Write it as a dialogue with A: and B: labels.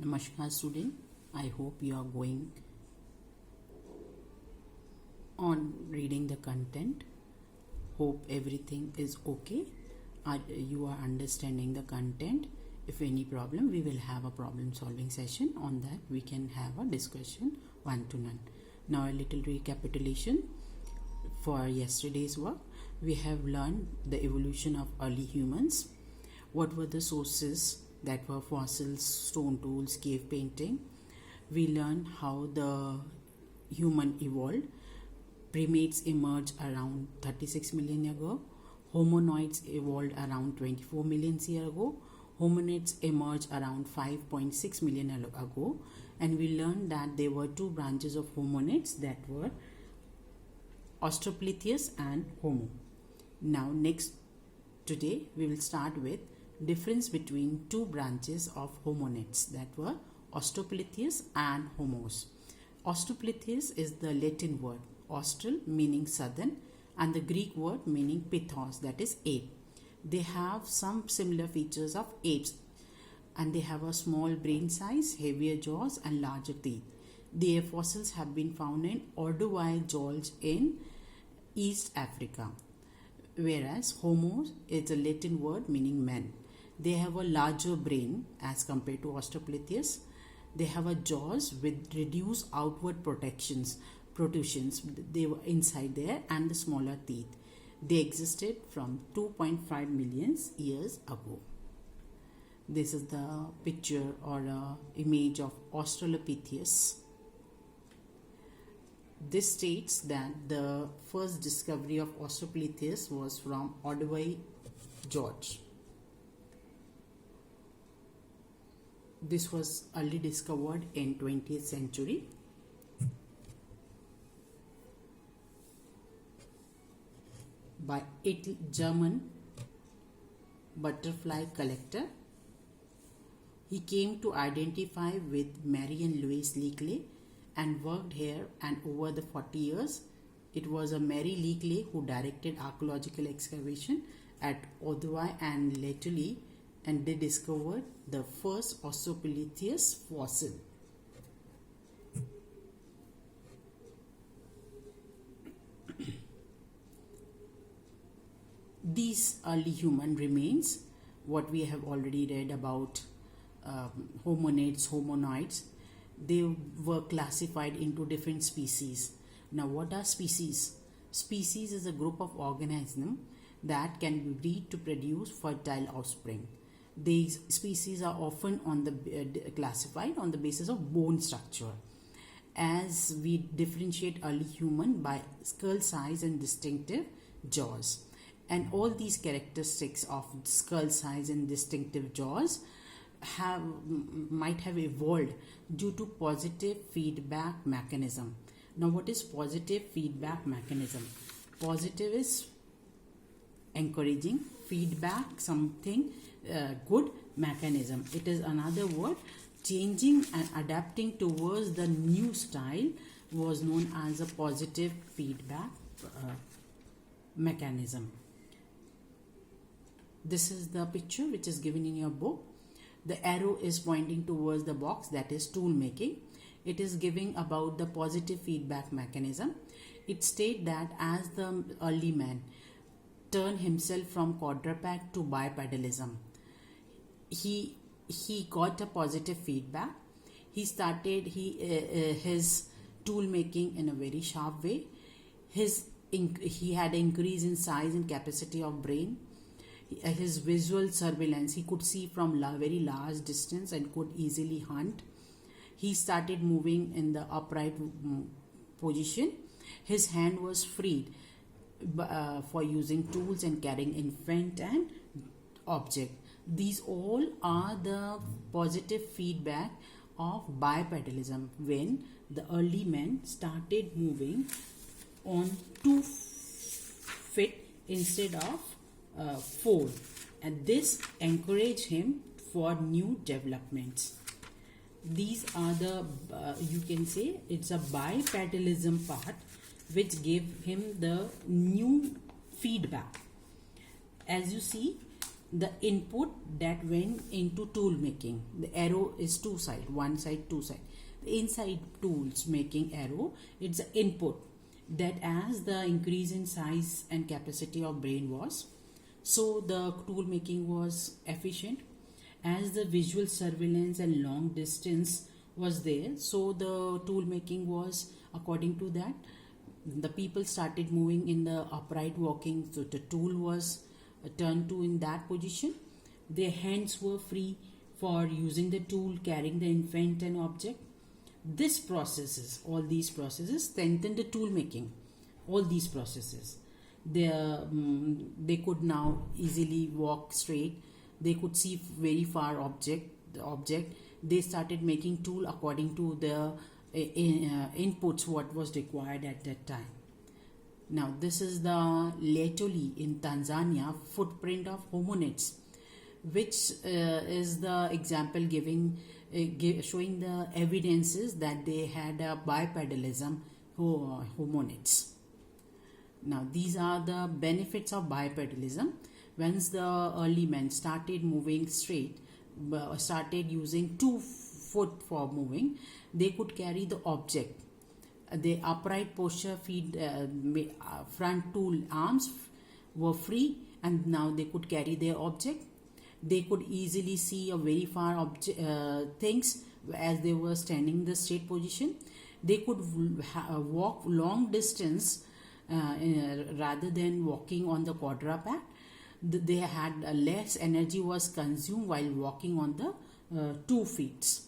A: Namaskar student, I hope you are going on reading the content. Hope everything is okay. You are understanding the content. If any problem, we will have a problem solving session. On that we can have a discussion one to none. Now a little recapitulation for yesterday's work. We have learned the evolution of early humans. What were the sources that were fossils, stone tools, cave painting. We learned how the human evolved. Primates emerged around 36 million years ago. Hominoids evolved around 24 million years ago. Hominids emerged around 5.6 million years ago. And we learned that there were two branches of hominids that were Australopithecus and Homo. Now today we will start with difference between two branches of hominids that were Australopithecus and Homos. Australopithecus is the Latin word austral meaning southern and the Greek word meaning pithos, that is ape. They have some similar features of apes and they have a small brain size, heavier jaws and larger teeth. Their fossils have been found in Olduvai Gorge in East Africa. Whereas Homo is a Latin word meaning man. They have a larger brain as compared to Australopithecus. They have a jaws with reduced outward protrusions. They were inside there and the smaller teeth. They existed from 2.5 million years ago. This is the picture or image of Australopithecus. This states that the first discovery of Australopithecus was from Olduvai Gorge. This was early discovered in 20th century. By a German butterfly collector. He came to identify with Marion Louise Leakey and worked here, and over the 40 years it was a Mary Leakey who directed archaeological excavation at Olduvai and latterly, and they discovered the first Australopithecus fossil. These early human remains, what we have already read about hominids, hominoids, they were classified into different species. Now what are species? Species is a group of organisms that can be bred to produce fertile offspring. These species are often classified on the basis of bone structure, as we differentiate early human by skull size and distinctive jaws. And all these characteristics of skull size and distinctive jaws might have evolved due to positive feedback mechanism. Now what is positive feedback mechanism? Positive is encouraging, feedback something good, mechanism. It is another word. Changing and adapting towards the new style was known as a positive feedback mechanism. This is the picture which is given in your book. The arrow is pointing towards the box, that is tool making. It is giving about the positive feedback mechanism. It states that as the early man turned himself from quadruped to bipedalism, he got a positive feedback. He started his tool making in a very sharp way. He had an increase in size and capacity of brain. His visual surveillance, he could see from very large distance and could easily hunt. He started moving in the upright position. His hand was freed for using tools and carrying infant and object. These all are the positive feedback of bipedalism, when the early men started moving on 2 feet instead of 4, and this encouraged him for new developments. These are the you can say it's a bipedalism part which gave him the new feedback. As you see, the input that went into tool making. The arrow is two side, one side, two side. The inside tools making arrow, it's the input that as the increase in size and capacity of brain was, so the tool making was efficient. As the visual surveillance and long distance was there, so the tool making was according to that. The people started moving in the upright walking, so the tool was turned to in that position. Their hands were free for using the tool, carrying the infant and object. This processes, all these processes strengthen the tool making. All these processes, they could now easily walk straight. They could see very far object. They started making tool according to the inputs what was required at that time. Now this is the Letoli in Tanzania footprint of hominids, which is the example showing the evidences that they had a bipedalism hominids. Now these are the benefits of bipedalism. Once the early men started moving straight, started using 2 foot for moving, they could carry the object. The upright posture, front tool arms were free, and now they could carry their object. They could easily see a very far things as they were standing in the straight position. They could walk long distance rather than walking on the quadruped. They had less energy was consumed while walking on the 2 feet.